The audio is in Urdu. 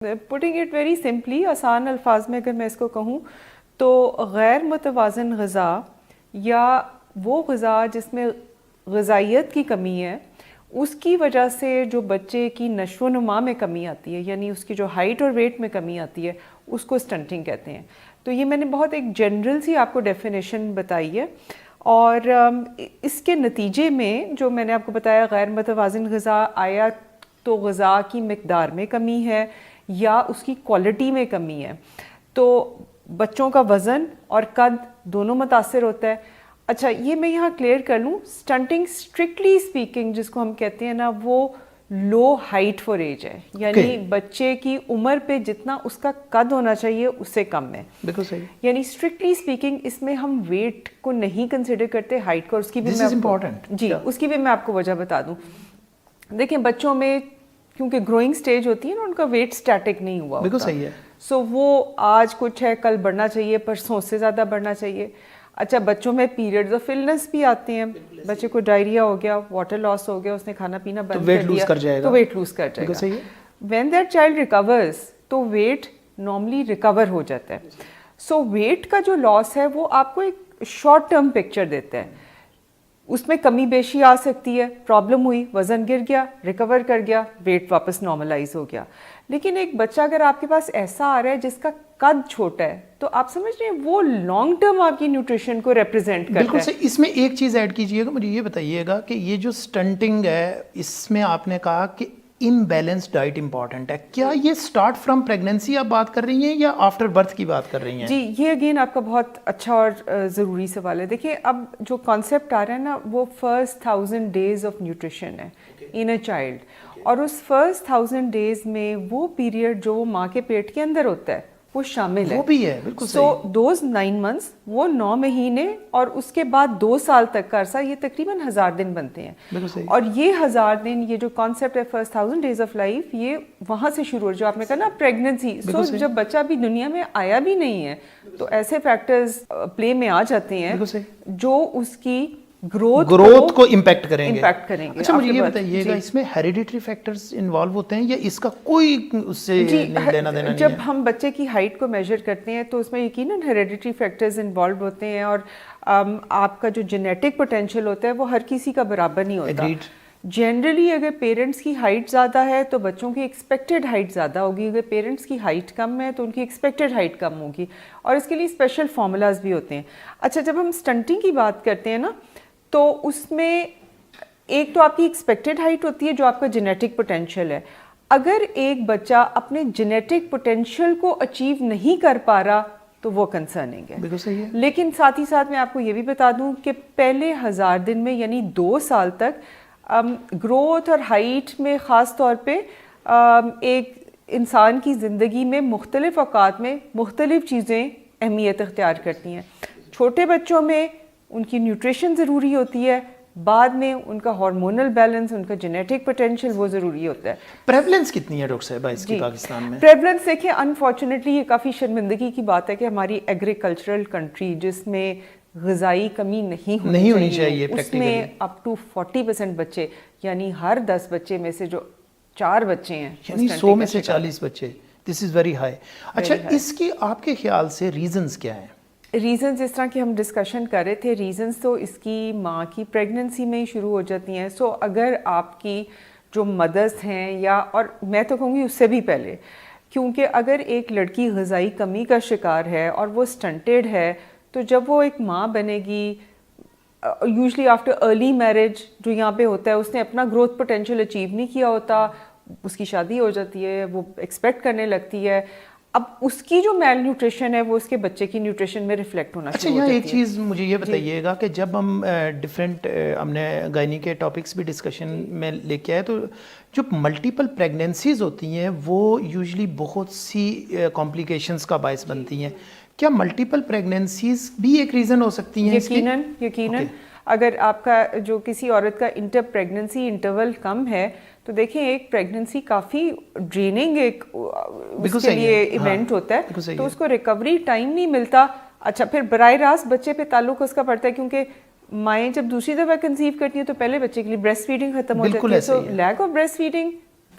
پٹنگ اٹ ویری سمپلی، آسان الفاظ میں اگر میں اس کو کہوں تو غیر متوازن غذا یا وہ غذا جس میں غذائیت کی کمی ہے اس کی وجہ سے جو بچے کی نشو و نما میں کمی آتی ہے، یعنی اس کی جو ہائٹ اور ویٹ میں کمی آتی ہے، اس کو سٹنٹنگ کہتے ہیں. تو یہ میں نے بہت ایک جنرل سی آپ کو ڈیفینیشن بتائی ہے، اور اس کے نتیجے میں جو میں نے آپ کو بتایا غیر متوازن غذا آیا تو غذا کی مقدار میں کمی ہے یا اس کی کوالٹی میں کمی ہے، تو بچوں کا وزن اور قد دونوں متاثر ہوتا ہے. اچھا یہ میں یہاں کلیئر کر لوں، سٹنٹنگ اسٹرکٹلی اسپیکنگ جس کو ہم کہتے ہیں نا، وہ لو ہائٹ فار ایج ہے، یعنی بچے کی عمر پہ جتنا اس کا قد ہونا چاہیے اس سے کم ہے. بالکل صحیح. یعنی اسٹرکٹلی اسپیکنگ اس میں ہم ویٹ کو نہیں کنسیڈر کرتے، ہائٹ کو. اس کی بھی اس کی بھی میں آپ کو وجہ بتا دوں. دیکھیں بچوں میں کیونکہ گروئنگ سٹیج ہوتی ہے نا، ان کا ویٹ سٹیٹک نہیں ہوا. بالکل صحیح ہے. سو وہ آج کچھ ہے کل بڑھنا چاہیے، پرسوں اس سے زیادہ بڑھنا چاہیے. اچھا بچوں میں پیریڈز آف النس بھی آتے ہیں، بچے کو ڈائریا ہو گیا، واٹر لاس ہو گیا، اس نے کھانا پینا بند کر دیا تو ویٹ لوز کر جائے گا. وین دیٹ چائلڈ ریکورز تو ویٹ نارملی ریکور ہو جاتا ہے. سو ویٹ کا جو لاس ہے وہ آپ کو ایک شارٹ ٹرم پکچر دیتا ہے. اس میں کمی بیشی آ سکتی ہے، پرابلم ہوئی، وزن گر گیا، ریکور کر گیا، ویٹ واپس نارملائز ہو گیا. لیکن ایک بچہ اگر آپ کے پاس ایسا آ رہا ہے جس کا قد چھوٹا ہے تو آپ سمجھ رہے ہیں وہ لانگ ٹرم آپ کی نیوٹریشن کو ریپرزینٹ کرتا ہے. بالکل صحیح. اس میں ایک چیز ایڈ کیجئے گا، مجھے یہ بتائیے گا کہ یہ جو سٹنٹنگ ہے اس میں آپ نے کہا کہ امبیلنس ڈائٹ امپورٹنٹ ہے، کیا یہ سٹارٹ فرام پریگننسی آپ بات کر رہی ہیں یا آفٹر برتھ کی بات کر رہی ہیں؟ جی یہ اگین آپ کا بہت اچھا اور ضروری سوال ہے. دیکھیے اب جو کانسیپٹ آ رہا ہے نا وہ فرسٹ 1000 days آف نیوٹریشن ہے ان اے چائلڈ، اور اس فرسٹ 1000 days میں وہ پیریڈ جو ماں کے پیٹ کے اندر ہوتا ہے وہ شامل ہے. وہ بھی ہے. بالکل صحیح. سو دوز 9 months وہ 9 مہینے اور اس کے بعد 2 سال تک کا عرصہ، یہ تقریباً 1000 دن بنتے ہیں. بالکل صحیح. اور یہ 1000 دن، یہ جو کانسیپٹ ہے فرسٹ 1000 days آف لائف، یہ وہاں سے شروع ہو جو آپ نے کہا نا پریگننسی. سو جب بچہ بھی دنیا میں آیا بھی نہیں ہے تو ایسے فیکٹرز پلے میں آ جاتے ہیں جو اس کی گروتھ کو امپیکٹ کریں گے. اچھا مجھے یہ بتائیے گا اس میں ہیریڈیٹری فیکٹرز انوالو ہوتے ہیں یا اس کا کوئی اس سے لینا دینا نہیں ہے؟ جب ہم بچے کی ہائٹ کو میجر کرتے ہیں تو اس میں یقیناً ہیریڈیٹری فیکٹرز انوالو ہوتے ہیں، اور آپ کا جو جینیٹک پوٹینشیل ہوتا ہے وہ ہر کسی کا برابر نہیں ہوتا. جنرلی اگر پیرنٹس کی ہائٹ زیادہ ہے تو بچوں کی ایکسپیکٹڈ ہائٹ زیادہ ہوگی، اگر پیرنٹس کی ہائٹ کم ہے تو ان کی ایکسپیکٹڈ ہائٹ کم ہوگی، اور اس کے لیے اسپیشل فارمولاز بھی ہوتے ہیں. اچھا جب ہم سٹنٹنگ کی بات کرتے ہیں نا تو اس میں ایک تو آپ کی ایکسپیکٹڈ ہائٹ ہوتی ہے جو آپ کا جینیٹک پوٹینشیل ہے. اگر ایک بچہ اپنے جینیٹک پوٹینشیل کو اچیو نہیں کر پا رہا تو وہ کنسرننگ ہے. بالکل صحیح ہے. لیکن ساتھ ہی ساتھ میں آپ کو یہ بھی بتا دوں کہ پہلے 1000 دن میں یعنی 2 سال تک گروتھ اور ہائٹ میں خاص طور پہ ایک انسان کی زندگی میں مختلف اوقات میں مختلف چیزیں اہمیت اختیار کرتی ہیں. چھوٹے بچوں میں ان کی نیوٹریشن ضروری ہوتی ہے، بعد میں ان کا ہارمونل بیلنس، ان کا جینیٹک پوٹینشیل وہ ضروری ہوتا ہے. پریولنس کتنی ہے ڈاکٹر صاحبہ اس کی پاکستان میں؟ پریولنس دیکھیں انفارچونیٹلی یہ کافی شرمندگی کی بات ہے کہ ہماری ایگریکلچرل کنٹری جس میں غذائی کمی نہیں ہونی چاہیے اس میں اپ ٹو 40% بچے، یعنی ہر 10 بچے میں سے جو 4 بچے ہیں، یعنی 100 میں سے 40 بچے. دس از ویری ہائی. اچھا اس کی آپ کے خیال سے ریزنز کیا ہیں؟ ریزنز اس طرح کی ہم ڈسکشن کر رہے تھے، ریزنز تو اس کی ماں کی پریگننسی میں ہی شروع ہو جاتی ہیں. سو اگر آپ کی جو مدرس ہیں یا، اور میں تو کہوں گی اس سے بھی پہلے، کیونکہ اگر ایک لڑکی غذائی کمی کا شکار ہے اور وہ سٹنٹڈ ہے تو جب وہ ایک ماں بنے گی یوزلی آفٹر ارلی میرج جو یہاں پہ ہوتا ہے، اس نے اپنا گروتھ پوٹینشیل اچیو نہیں کیا ہوتا، اس کی شادی ہو جاتی ہے، وہ ایکسپیکٹ کرنے لگتی ہے، اب اس کی جو میل نیوٹریشن ہے وہ اس کے بچے کی نیوٹریشن میں ریفلیکٹ ہونا شروع ہو جاتی ہے. اچھا یہاں ایک چیز مجھے یہ بتائیے گا کہ جب ہم ڈفرینٹ ہم نے گائنی کے ٹاپکس بھی ڈسکشن میں لے کے آئے تو جو ملٹیپل پریگننسیز ہوتی ہیں وہ یوزلی بہت سی کمپلیکیشنز کا باعث بنتی ہیں. کیا ملٹیپل پریگننسیز بھی ایک ریزن ہو سکتی ہیں؟ یقیناً اگر آپ کا جو کسی عورت کا انٹر پریگننسی انٹرول کم ہے تو دیکھیں ایک پریگننسی کافی ڈریننگ ایک اس کے لیے ایونٹ ہوتا ہے، تو اس کو ریکوری ٹائم نہیں ملتا. اچھا پھر براہ راست بچے پہ تعلق اس کا پڑتا ہے، کیونکہ مائیں جب دوسری دفعہ کنسیو کرتی ہیں تو پہلے بچے کے لیے بریسٹ فیڈنگ ختم ہو جاتی ہے. سو لیک آف بریسٹ فیڈنگ